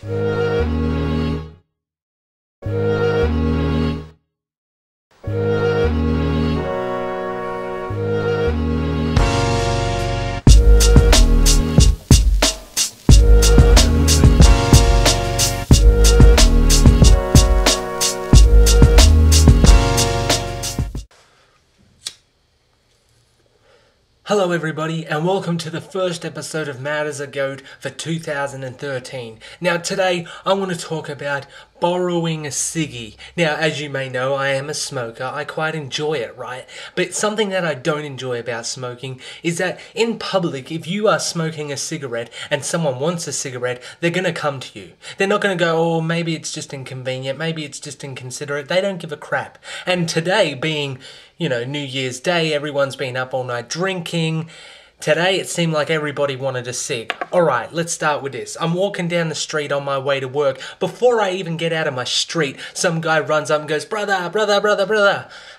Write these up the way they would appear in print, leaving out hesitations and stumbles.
Hello everybody and welcome to the first episode of Mad as a Goat for 2013. Now today I want to talk about borrowing a ciggy. Now as you may know, I am a smoker. I quite enjoy it, right? But something that I don't enjoy about smoking is that in public, if you are smoking a cigarette and someone wants a cigarette, they're going to come to you. They're not going to go, oh, maybe it's just inconvenient, maybe it's just inconsiderate. They don't give a crap. And today being, you know, New Year's Day, everyone's been up all night drinking. Today it seemed like everybody wanted a cig. Alright, let's start with this. I'm walking down the street on my way to work. Before I even get out of my street, some guy runs up and goes, brother.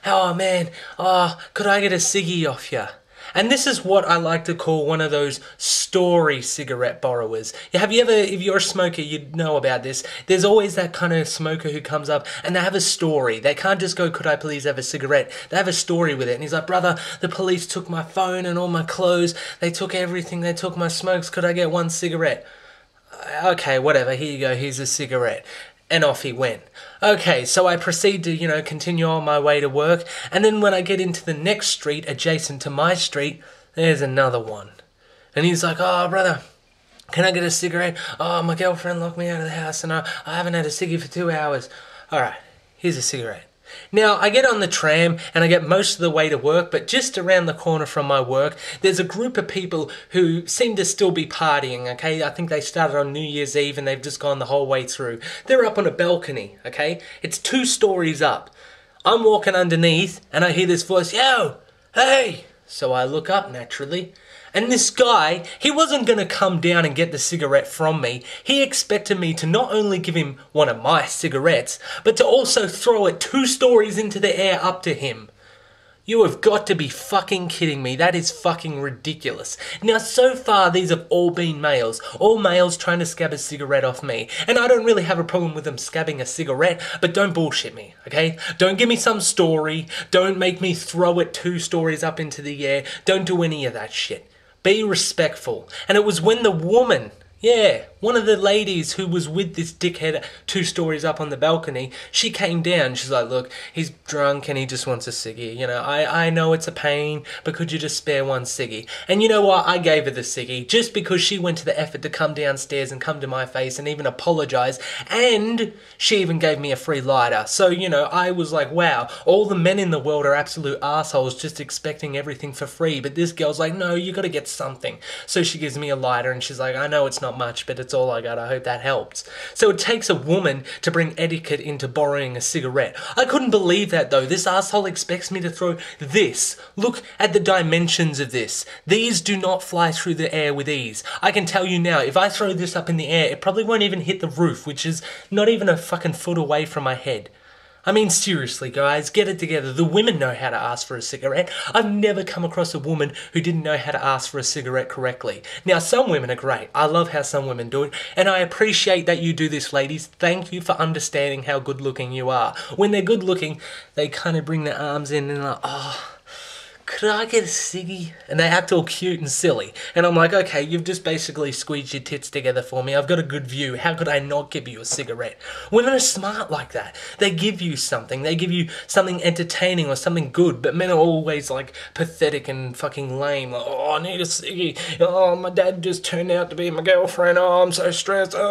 Oh man, could I get a ciggy off ya? And this is what I like to call one of those story cigarette borrowers. Have you ever, if you're a smoker, you'd know about this. There's always that kind of smoker who comes up and they have a story. They can't just go, could I please have a cigarette? They have a story with it. And he's like, brother, the police took my phone and all my clothes. They took everything. They took my smokes. Could I get one cigarette? Okay, whatever. Here you go. Here's a cigarette. And off he went. Okay, so I proceed to, continue on my way to work. And then when I get into the next street adjacent to my street, there's another one. And he's like, oh, brother, can I get a cigarette? Oh, my girlfriend locked me out of the house and I haven't had a ciggy for 2 hours. All right, here's a cigarette. Now, I get on the tram and I get most of the way to work, but just around the corner from my work, there's a group of people who seem to still be partying, okay? I think they started on New Year's Eve and they've just gone the whole way through. They're up on a balcony, okay? It's 2 stories up. I'm walking underneath and I hear this voice, yo, hey! So I look up naturally. And this guy, he wasn't going to come down and get the cigarette from me. He expected me to not only give him one of my cigarettes, but to also throw it 2 stories into the air up to him. You have got to be fucking kidding me. That is fucking ridiculous. Now, so far, these have all been males. All males trying to scab a cigarette off me. And I don't really have a problem with them scabbing a cigarette, but don't bullshit me, okay? Don't give me some story. Don't make me throw it 2 stories up into the air. Don't do any of that shit. Be respectful. And it was when the woman, one of the ladies who was with this dickhead 2 stories up on the balcony, she came down. She's like, look, he's drunk and he just wants a ciggy. I know it's a pain, but could you just spare one ciggy? And you know what? I gave her the ciggy just because she went to the effort to come downstairs and come to my face and even apologize. And she even gave me a free lighter. So, I was like, wow, all the men in the world are absolute assholes just expecting everything for free. But this girl's like, no, you got to get something. So she gives me a lighter and she's like, I know it's not much, but it's all I got. I hope that helps. So it takes a woman to bring etiquette into borrowing a cigarette. I couldn't believe that though. This asshole expects me to throw this. Look at the dimensions of this. These do not fly through the air with ease. I can tell you now, if I throw this up in the air, it probably won't even hit the roof, which is not even a fucking foot away from my head. I mean, seriously, guys, get it together. The women know how to ask for a cigarette. I've never come across a woman who didn't know how to ask for a cigarette correctly. Now, some women are great. I love how some women do it, and I appreciate that you do this, ladies. Thank you for understanding how good-looking you are. When they're good-looking, they kind of bring their arms in and like, oh, could I get a ciggy? And they act all cute and silly. And I'm like, okay, you've just basically squeezed your tits together for me. I've got a good view. How could I not give you a cigarette? Women are smart like that. They give you something. They give you something entertaining or something good. But men are always like pathetic and fucking lame. Like, oh, I need a ciggy. Oh, my dad just turned out to be my girlfriend. Oh, I'm so stressed. What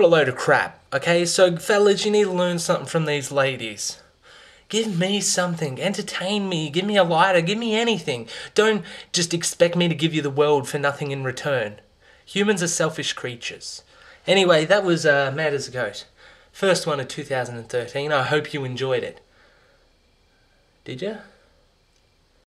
a load of crap. Okay, so fellas, you need to learn something from these ladies. Give me something. Entertain me. Give me a lighter. Give me anything. Don't just expect me to give you the world for nothing in return. Humans are selfish creatures. Anyway, that was Mad as a Goat. First one of 2013. I hope you enjoyed it. Did you?